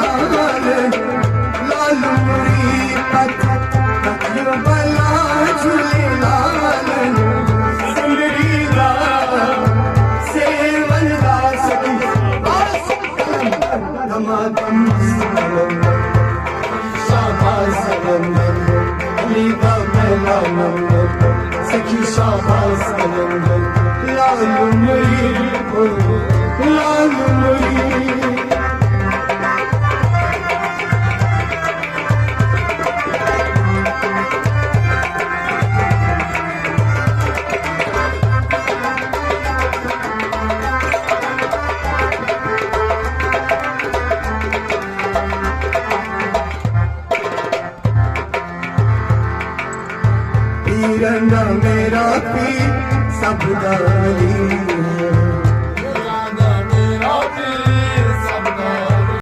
लाल लाल मुरी पथ बला झूले लाल सिंदरी दा सेवन दा सखी दमादम शाबाश अली दा मेला सखी शाबाश लाल मुरी लाल मुरी रंगा मेरा पी सब दाली